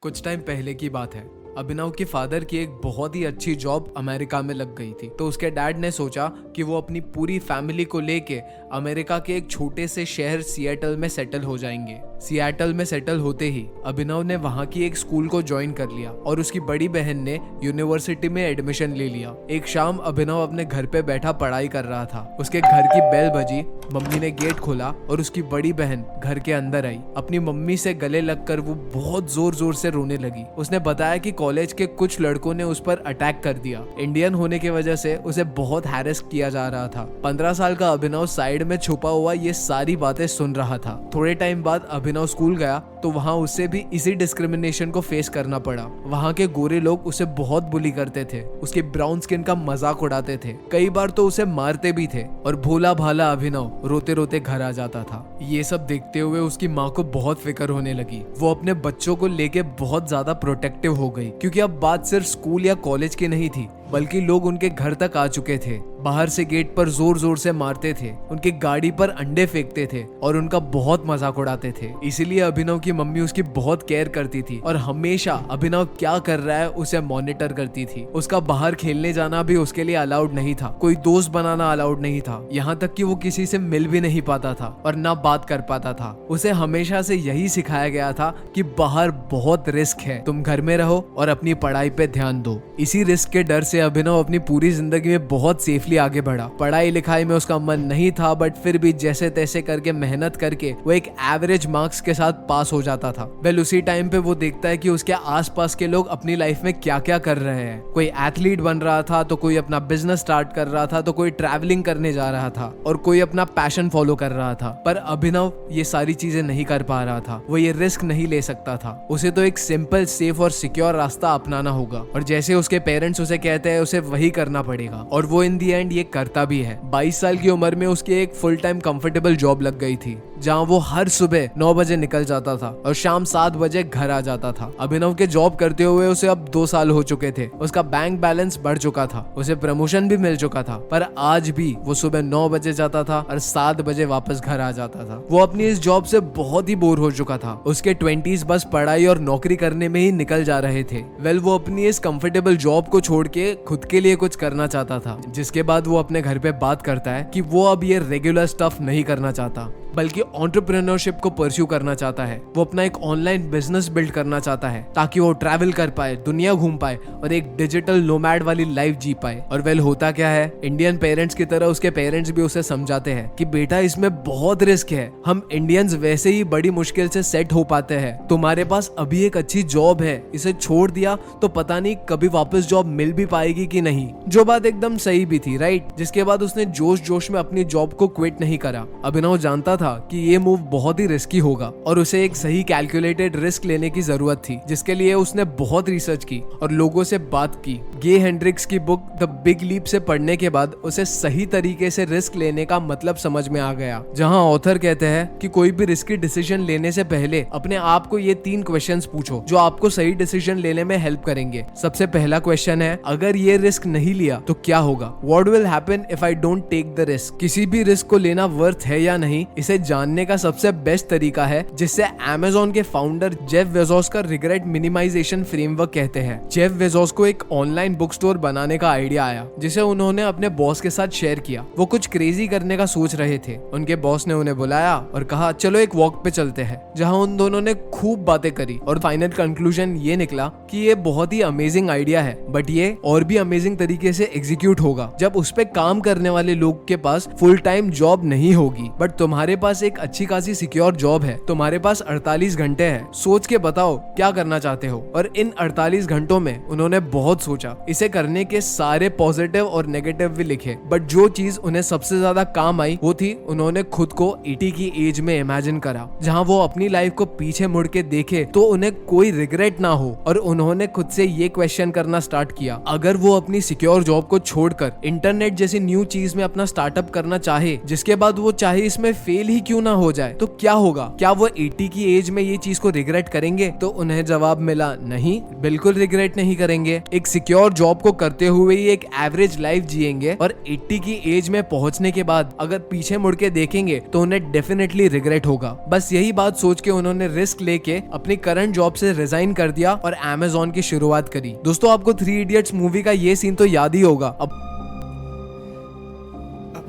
कुछ टाइम पहले की बात है। अभिनव के फादर की एक बहुत ही अच्छी जॉब अमेरिका में लग गई थी, तो उसके डैड ने सोचा कि वो अपनी पूरी फैमिली को लेके अमेरिका के एक छोटे से शहर सिएटल में सेटल हो जाएंगे। सिएटल में सेटल होते ही अभिनव ने वहाँ की एक स्कूल को ज्वाइन कर लिया और उसकी बड़ी बहन ने यूनिवर्सिटी में एडमिशन ले लिया। एक शाम अभिनव अपने घर पे बैठा पढ़ाई कर रहा था। उसके घर की बेल बजी, मम्मी ने गेट खोला और उसकी बड़ी बहन घर के अंदर आई। अपनी मम्मी से गले लगकर वो बहुत जोर जोर से रोने लगी। उसने बताया कि कॉलेज के कुछ लड़कों ने उस पर अटैक कर दिया। इंडियन होने की वजह से उसे बहुत हैरेस किया जा रहा था। 15 साल का अभिनव साइड में छुपा हुआ ये सारी बातें सुन रहा था। थोड़े टाइम बाद अभिनव स्कूल गया तो वहाँ उसे भी इसी डिस्क्रिमिनेशन को फेस करना पड़ा। वहाँ के गोरे लोग उसे बहुत बुली करते थे, उसके ब्राउन स्किन का मजाक उड़ाते थे, कई बार तो उसे मारते भी थे। और भोला भाला अभिनव रोते रोते घर आ जाता था। ये सब देखते हुए उसकी माँ को बहुत फिक्र होने लगी। वो अपने बच्चों को लेके बहुत ज्यादा प्रोटेक्टिव हो गई, क्योंकि अब बात सिर्फ स्कूल या कॉलेज की नहीं थी, बल्कि लोग उनके घर तक आ चुके थे। बाहर से गेट पर जोर जोर से मारते थे, उनकी गाड़ी पर अंडे फेंकते थे और उनका बहुत मजाक उड़ाते थे। इसीलिए अभिनव की मम्मी उसकी बहुत केयर करती थी और हमेशा अभिनव क्या कर रहा है उसे मॉनिटर करती थी। उसका बाहर खेलने जाना भी उसके लिए अलाउड नहीं था, कोई दोस्त बनाना अलाउड नहीं था, यहाँ तक कि वो किसी से मिल भी नहीं पाता था और ना बात कर पाता था। उसे हमेशा से यही सिखाया गया था कि बाहर बहुत रिस्क है, तुम घर में रहो और अपनी पढ़ाई पे ध्यान दो। इसी रिस्क के डर से अभिनव अपनी पूरी जिंदगी में बहुत सेफली आगे बढ़ा। पढ़ाई लिखाई में उसका मन नहीं था, बट फिर भी जैसे तैसे करके मेहनत करके वो एक एवरेज मार्क्स के साथ पास हो जाता था। वेल उसी टाइम पे वो देखता है कि उसके आसपास के लोग अपनी लाइफ में क्या क्या कर रहे हैं। कोई एथलीट बन रहा था, तो कोई अपना बिजनेस स्टार्ट कर रहा था, तो कोई ट्रैवलिंग करने जा रहा था और कोई अपना पैशन फॉलो कर रहा था। पर अभिनव ये सारी चीजें नहीं कर पा रहा था। वो ये रिस्क नहीं ले सकता था। उसे तो एक सिंपल, सेफ और सिक्योर रास्ता अपनाना होगा और जैसे उसके पेरेंट्स उसे कहते हैं उसे वही करना पड़ेगा। और वो इन दी एंड ये करता भी है। 22 साल की उम्र में उसकी एक फुल टाइम कंफर्टेबल जॉब लग गई थी, जहां वो हर सुबह 9 बजे निकल जाता था और शाम 7 बजे घर आ जाता था। अभिनव के जॉब करते हुए उसे अब 2 साल हो चुके थे। उसका बैंक बैलेंस बढ़ चुका था, उसे प्रमोशन भी मिल चुका था, पर आज भी वो सुबह 9 बजे जाता था और 7 बजे वापस घर आ जाता था। वो अपनी इस जॉब से बहुत ही बोर हो चुका था। उसके 20s बस पढ़ाई और नौकरी करने में ही निकल जा रहे थे। वेल वो अपनी इस कंफर्टेबल जॉब को छोड़ के खुद के लिए कुछ करना चाहता था, जिसके बाद वो अपने घर पे बात करता है कि वो अब ये रेगुलर स्टफ नहीं करना चाहता, बल्कि एंटरप्रेन्योरशिप को परस्यू करना चाहता है। वो अपना एक ऑनलाइन बिजनेस बिल्ड करना चाहता है ताकि वो ट्रैवल कर पाए, दुनिया घूम पाए और एक डिजिटल नोमैड वाली लाइफ जी पाए। और वेल होता क्या है, इंडियन पेरेंट्स की तरह उसके पेरेंट्स भी उसे समझाते हैं कि बेटा इसमें बहुत रिस्क है, हम इंडियंस वैसे ही बड़ी मुश्किल से सेट हो पाते हैं, तुम्हारे पास अभी एक अच्छी जॉब है, इसे छोड़ दिया तो पता नहीं कभी वापस जॉब मिल भी पाएगी कि नहीं। जो बात एकदम सही भी थी, राइट। जिसके बाद उसने जोश जोश में अपनी जॉब को क्विट नहीं करा। अभिनव जानता था कि ये मूव बहुत ही रिस्की होगा और उसे एक सही कैलकुलेटेड रिस्क लेने की जरूरत थी, जिसके लिए उसने बहुत रिसर्च की और लोगों से बात की। गे हेंड्रिक्स की बुक द बिग लीप से पढ़ने के बाद उसे सही तरीके से रिस्क लेने का मतलब समझ में आ गया, जहां ऑथर कहते हैं कि कोई भी रिस्की डिसीजन लेने से पहले अपने आप को ये 3 क्वेश्चंस पूछो जो आपको सही डिसीजन लेने में हेल्प करेंगे। सबसे पहला क्वेश्चन है, अगर ये रिस्क नहीं लिया तो क्या होगा? What will happen if I don't take the risk? किसी भी रिस्क को लेना वर्थ है या नहीं, इसे जानने का सबसे बेस्ट तरीका है, जिससे अमेज़न के फाउंडर जेफ बेजोस का रिग्रेट मिनिमाइजेशन फ्रेमवर्क कहते हैं। जेफ बेजोस को एक ऑनलाइन बुक स्टोर बनाने का आइडिया आया, जिसे उन्होंने अपने बॉस के साथ शेयर किया। वो कुछ क्रेजी करने का सोच रहे थे। उनके बॉस ने उन्हें बुलाया और कहा चलो एक वॉक पे चलते हैं, जहां उन दोनों ने खूब बातें करी और फाइनल कंक्लूजन ये निकला कि ये बहुत ही अमेजिंग आइडिया है, बट ये और भी अमेजिंग तरीके से एग्जीक्यूट होगा जब उस पे काम करने वाले लोग के पास फुल टाइम जॉब नहीं होगी, बट तुम्हारे पास एक अच्छी खासी सिक्योर जॉब है। तुम्हारे पास 48 घंटे हैं, सोच के बताओ क्या करना चाहते हो। और इन 48 घंटों में उन्होंने बहुत सोचा। इसे करने के सारे पॉजिटिव और नेगेटिव भी लिखे, बट जो चीज उन्हें सबसे ज्यादा काम आई वो थी उन्होंने खुद को 80 की एज में इमेजिन करा, जहां वो अपनी लाइफ को पीछे मुड़ के देखे तो उन्हें कोई रिग्रेट ना हो। और उन्होंने खुद से ये क्वेश्चन करना स्टार्ट किया, अगर वो अपनी सिक्योर जॉब को छोड़कर इंटरनेट जैसी न्यू चीज में अपना स्टार्टअप करना चाहे, जिसके बाद वो चाहे इसमें फेल ही क्यों ना हो जाए तो क्या होगा, क्या वो 80 की एज में ये चीज को रिग्रेट करेंगे? तो उन्हें जवाब मिला, नहीं, बिल्कुल रिग्रेट नहीं करेंगे। एक सिक्योर जॉब को करते हुए ही एक एवरेज लाइफ जिएंगे और 80 की एज में पहुंचने के बाद अगर पीछे मुड़ के देखेंगे तो उन्हें डेफिनेटली रिग्रेट होगा। बस यही बात सोच के उन्होंने रिस्क लेके अपनी करंट जॉब से रिजाइन कर दिया और अमेज़न की शुरुआत करी। दोस्तों, आपको 3 इडियट्स मूवी का ये सीन तो याद ही होगा। अब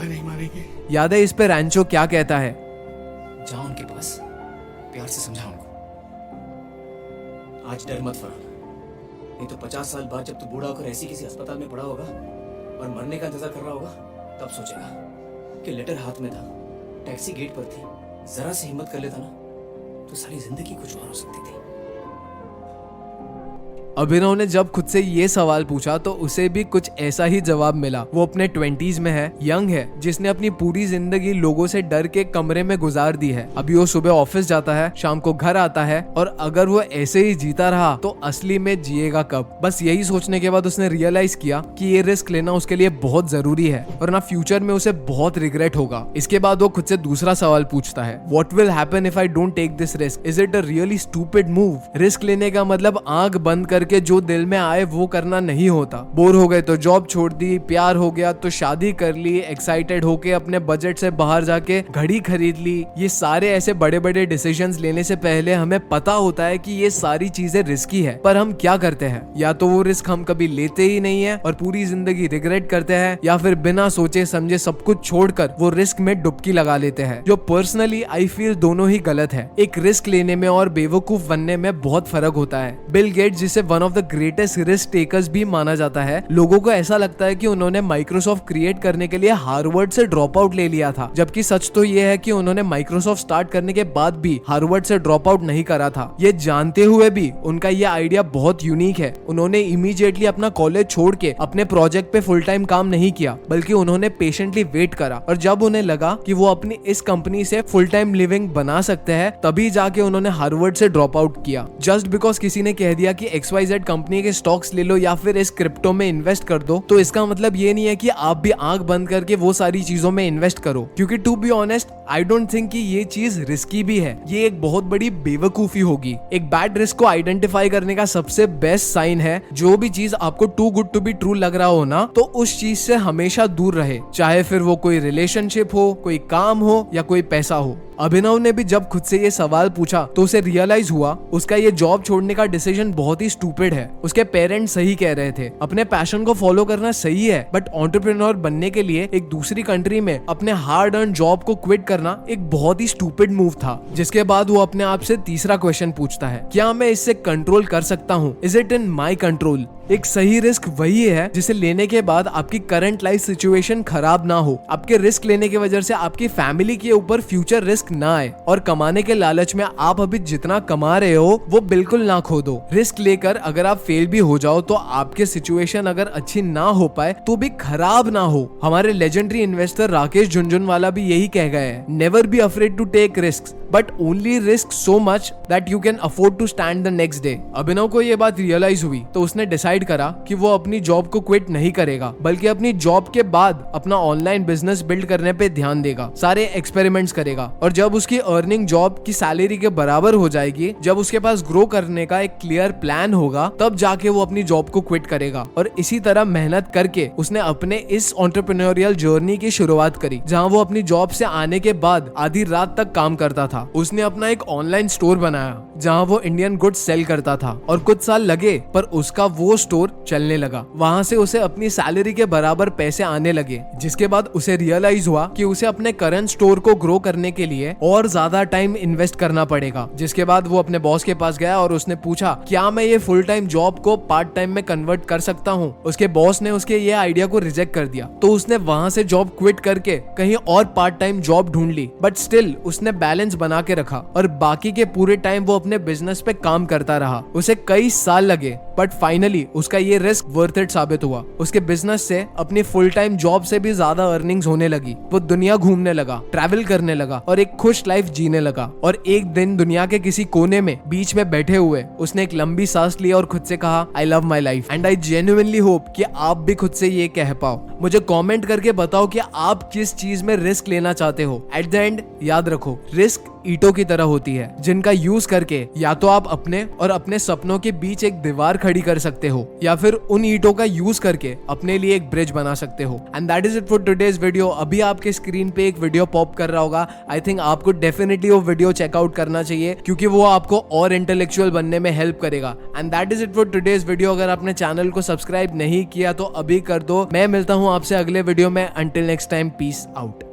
नहीं मारेंगे। याद है इस पे रैंचो क्या कहता है? जाओ उनके पास, प्यार से समझा उनको। आज डर मत फरहान, नहीं तो 50 साल बाद जब तू बूढ़ा होकर ऐसी किसी अस्पताल में पड़ा होगा और मरने का इंतजार कर रहा होगा, तब सोचेगा कि लेटर हाथ में था, टैक्सी गेट पर थी, जरा सी हिम्मत कर लेता ना तो सारी जिंदगी कुछ और हो सकती थी। अभिनव ने जब खुद से ये सवाल पूछा तो उसे भी कुछ ऐसा ही जवाब मिला। वो अपने 20s में है, यंग है, जिसने अपनी पूरी जिंदगी लोगों से डर के कमरे में गुजार दी है। अभी वो सुबह ऑफिस जाता है, शाम को घर आता है और अगर वो ऐसे ही जीता रहा तो असली में जिएगा कब? बस यही सोचने के बाद उसने रियलाइज किया कि ये रिस्क लेना उसके लिए बहुत जरूरी है और ना फ्यूचर में उसे बहुत रिग्रेट होगा। इसके बाद वो खुद से दूसरा सवाल पूछता है, what will happen if I don't take this risk? Is it a really stupid move? Risk लेने का मतलब आंख बंद करके जो दिल में आए वो करना नहीं होता। बोर हो गए तो जॉब छोड़ दी, प्यार हो गया तो शादी कर ली, एक्साइटेड होके अपने बजट से बाहर जाके घड़ी खरीद ली। ये सारे ऐसे बड़े बड़े डिसीजंस लेने से पहले हमें पता होता है कि ये सारी चीजें रिस्की है, पर हम क्या करते हैं? या तो वो रिस्क हम कभी लेते ही नहीं है और पूरी जिंदगी रिग्रेट करते हैं, या फिर बिना सोचे समझे सब कुछ छोड़कर वो रिस्क में डुबकी लगा लेते हैं, जो पर्सनली आई फील दोनों ही गलत है। एक रिस्क लेने में और बेवकूफ बनने में बहुत फर्क होता है। बिल गेट्स, जिसे one of the greatest risk takers भी माना जाता है, लोगों को ऐसा लगता है कि उन्होंने माइक्रोसॉफ्ट क्रिएट करने के लिए हार्वर्ड से ड्रॉप आउट ले लिया था, जबकि सच तो ये है कि उन्होंने माइक्रोसॉफ्ट स्टार्ट करने के बाद भी हार्वर्ड से ड्रॉप आउट नहीं करा था। ये जानते हुए भी उनका ये आइडिया बहुत यूनिक है। उन्होंने इमीडिएटली अपना कॉलेज छोड़ के अपने प्रोजेक्ट पे फुल टाइम काम नहीं किया, बल्कि उन्होंने पेशेंटली वेट करा और जब उन्हें लगा कि वो अपनी इस कंपनी से फुल टाइम लिविंग बना सकते हैं, तभी जाके उन्होंने हार्वर्ड से ड्रॉप आउट किया। जस्ट बिकॉज किसी ने कह दिया कि XYZ कंपनी के स्टॉक्स ले लो या फिर इस क्रिप्टो में इन्वेस्ट कर दो, तो इसका मतलब ये नहीं है कि आप भी आंख बंद करके वो सारी चीजों में इन्वेस्ट करो। क्योंकि to be honest, I don't think कि ये चीज रिस्की भी है। ये एक बहुत बड़ी बेवकूफी होगी। एक बैड रिस्क को आइडेंटिफाई करने का सबसे बेस्ट साइन है, जो भी चीज आपको too good to be true लग रहा हो ना, तो उस चीज से हमेशा दूर रहे, चाहे फिर वो कोई रिलेशनशिप हो, कोई काम हो या कोई पैसा हो। अभिनव ने भी जब खुद से ये सवाल पूछा तो उसे रियलाइज हुआ उसका ये जॉब छोड़ने का डिसीजन बहुत ही स्टूपिड है। उसके पेरेंट्स सही कह रहे थे, अपने पैशन को फॉलो करना सही है, बट एंटरप्रेन्योर बनने के लिए एक दूसरी कंट्री में अपने हार्ड अर्न जॉब को क्विट करना एक बहुत ही स्टूपिड मूव था। जिसके बाद वो अपने आप से तीसरा क्वेश्चन पूछता है, क्या मैं इससे कंट्रोल कर सकता हूँ? Is it in my control? एक सही रिस्क वही है जिसे लेने के बाद आपकी करंट लाइफ सिचुएशन खराब ना हो, आपके रिस्क लेने की वजह से आपकी फैमिली के ऊपर फ्यूचर रिस्क ना आए और कमाने के लालच में आप अभी जितना कमा रहे हो वो बिल्कुल ना खो दो। रिस्क लेकर अगर आप फेल भी हो जाओ तो आपके सिचुएशन अगर अच्छी ना हो पाए तो भी खराब ना हो। हमारे लेजेंडरी इन्वेस्टर राकेश झुनझुनवाला भी यही कह गए हैं, never be afraid to take risk but only risk so much that you can afford to stand the next day. Abhinav को ये बात रियलाइज हुई तो उसने डिसाइड करा कि वो अपनी जॉब को क्विट नहीं करेगा, बल्कि अपनी जॉब के बाद अपना ऑनलाइन बिजनेस बिल्ड करने पे ध्यान देगा, सारे एक्सपेरिमेंट्स करेगा और जब उसकी अर्निंग जॉब की सैलरी के बराबर हो जाएगी, जब उसके पास ग्रो करने का एक क्लियर प्लान होगा, तब जाके वो अपनी जॉब को क्विट करेगा। और इसी तरह मेहनत करके उसने अपने इस एंटरप्रेन्योरियल जर्नी की शुरुआत करी, जहां वो अपनी जॉब से आने के बाद आधी रात तक काम करता था। उसने अपना एक ऑनलाइन स्टोर बनाया जहां वो इंडियन गुड्स सेल करता था और कुछ साल लगे पर उसका वो स्टोर चलने लगा। वहां से उसे अपनी सैलरी के बराबर पैसे आने लगे, जिसके बाद उसे रियलाइज हुआ कि उसे अपने करंट स्टोर को ग्रो करने के लिए और ज्यादा टाइम इन्वेस्ट करना पड़ेगा। जिसके बाद वो अपने बॉस के पास गया और उसने पूछा, क्या मैं ये फुल टाइम जॉब को पार्ट टाइम में कन्वर्ट कर सकता हूँ? उसके बॉस ने उसके ये आइडिया को रिजेक्ट कर दिया, तो उसने वहां से जॉब क्विट करके कहीं और पार्ट टाइम जॉब ढूंढ ली, बट स्टिल उसने बैलेंस बना के रखा और बाकी के पूरे टाइम वो अपने बिजनेस पे काम करता रहा। उसे कई साल लगे बट फाइनली उसका ये रिस्क वर्थ इट साबित हुआ। उसके बिजनेस से अपनी फुल टाइम जॉब से भी ज्यादा अर्निंग्स होने लगी। वो दुनिया घूमने लगा, ट्रैवल करने लगा और एक खुश लाइफ जीने लगा। और एक दिन दुनिया के किसी कोने में बीच में बैठे हुए उसने एक लंबी सांस लिया और खुद से कहा, I love my life. And I genuinely hope कि आप भी खुद से ये कह पाओ। मुझे कमेंट करके बताओ कि आप किस चीज में रिस्क लेना चाहते हो। एट द एंड याद रखो, रिस्क ईंटों की तरह होती है जिनका यूज करके या तो आप अपने और अपने सपनों के बीच एक दीवार खड़ी कर सकते हो या फिर उन ईंटों का यूज करके अपने लिए एक ब्रिज बना सकते हो। And that is it for today's video. अभी आपके स्क्रीन पे एक वीडियो पॉप कर रहा होगा। आई थिंक आपको डेफिनेटली वो वीडियो चेकआउट करना चाहिए क्योंकि वो आपको और इंटेलेक्चुअल बनने में हेल्प करेगा। And that is it for today's video. अगर आपने चैनल को सब्सक्राइब नहीं किया तो अभी कर दो। मैं मिलता हूँ आपसे अगले वीडियो में। Until next time, peace out.